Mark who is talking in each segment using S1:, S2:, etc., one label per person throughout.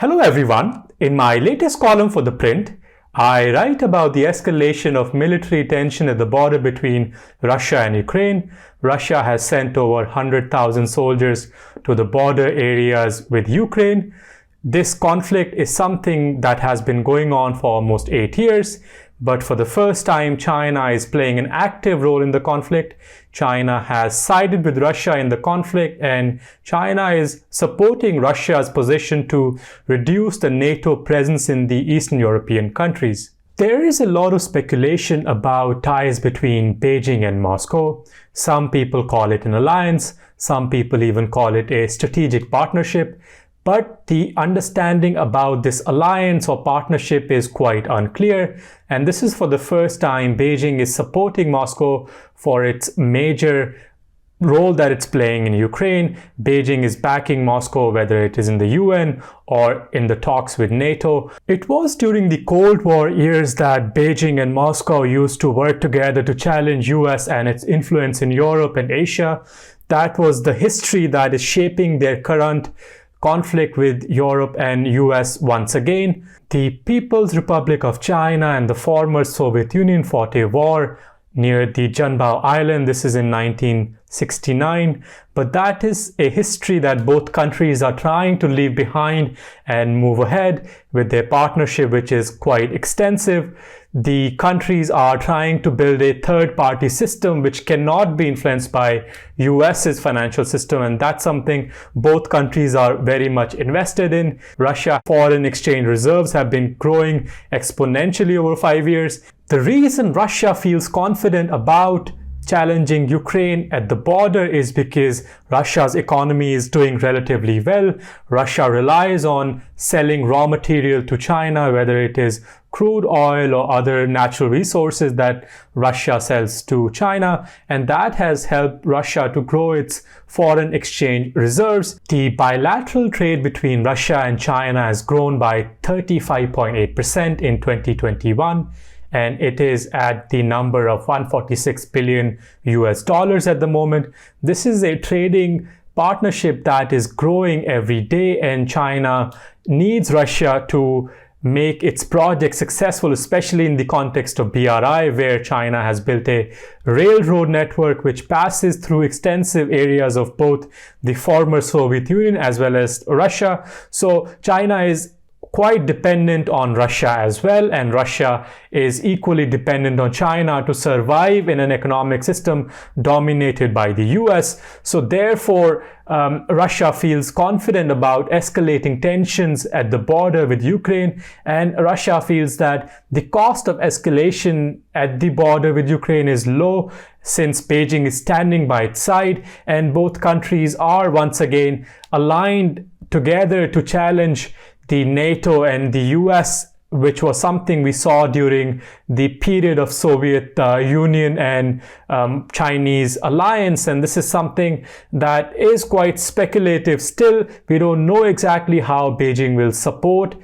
S1: Hello everyone. In my latest column for ThePrint, I write about the escalation of military tension at the border between Russia and Ukraine. Russia has sent over 100,000 soldiers to the border areas with Ukraine. This conflict is something that has been going on for almost 8 years. But for the first time, China is playing an active role in the conflict. China has sided with Russia in the conflict, and China is supporting Russia's position to reduce the NATO presence in the Eastern European countries. There is a lot of speculation about ties between Beijing and Moscow. Some people call it an alliance. Some people even call it a strategic partnership. But the understanding about this alliance or partnership is quite unclear. And this is for the first time Beijing is supporting Moscow for its major role that it's playing in Ukraine. Beijing is backing Moscow, whether it is in the UN or in the talks with NATO. It was during the Cold War years that Beijing and Moscow used to work together to challenge US and its influence in Europe and Asia. That was the history that is shaping their current conflict with Europe and US once again. The People's Republic of China and the former Soviet Union fought a war near the Junbao Island. This is in 1969. But that is a history that both countries are trying to leave behind and move ahead with their partnership, which is quite extensive. The countries are trying to build a third-party system which cannot be influenced by US's financial system, and that's something both countries are very much invested in. Russia's foreign exchange reserves have been growing exponentially over 5 years. The reason Russia feels confident about challenging Ukraine at the border is because Russia's economy is doing relatively well. Russia relies on selling raw material to China, whether it is crude oil or other natural resources that Russia sells to China, and that has helped Russia to grow its foreign exchange reserves. The bilateral trade between Russia and China has grown by 35.8% in 2021. And it is at the number of 146 billion US dollars at the moment. This is a trading partnership that is growing every day, and China needs Russia to make its project successful, especially in the context of BRI, where China has built a railroad network which passes through extensive areas of both the former Soviet Union as well as Russia. So China is quite dependent on Russia as well, and Russia is equally dependent on China to survive in an economic system dominated by the US. So therefore, Russia feels confident about escalating tensions at the border with Ukraine, and Russia feels that the cost of escalation at the border with Ukraine is low since Beijing is standing by its side, and both countries are once again aligned together to challenge the NATO and the US, which was something we saw during the period of Soviet Union and Chinese alliance. And this is something that is quite speculative. Still, we don't know exactly how Beijing will support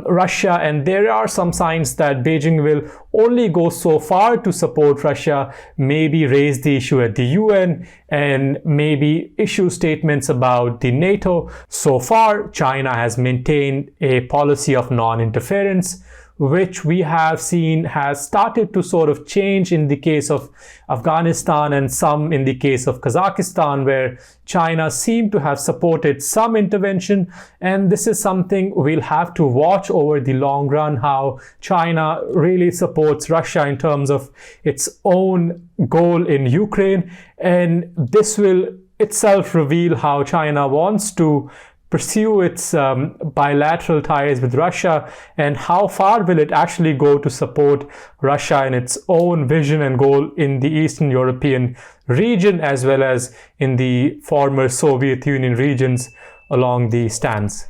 S1: Russia, and there are some signs that Beijing will only go so far to support Russia, maybe raise the issue at the UN and maybe issue statements about the NATO. So far, China has maintained a policy of non-interference, which we have seen has started to sort of change in the case of Afghanistan and some in the case of Kazakhstan, where China seemed to have supported some intervention. And this is something we'll have to watch over the long run, how China really supports Russia in terms of its own goal in Ukraine. And this will itself reveal how China wants to pursue its bilateral ties with Russia, and how far will it actually go to support Russia in its own vision and goal in the Eastern European region, as well as in the former Soviet Union regions along the stands.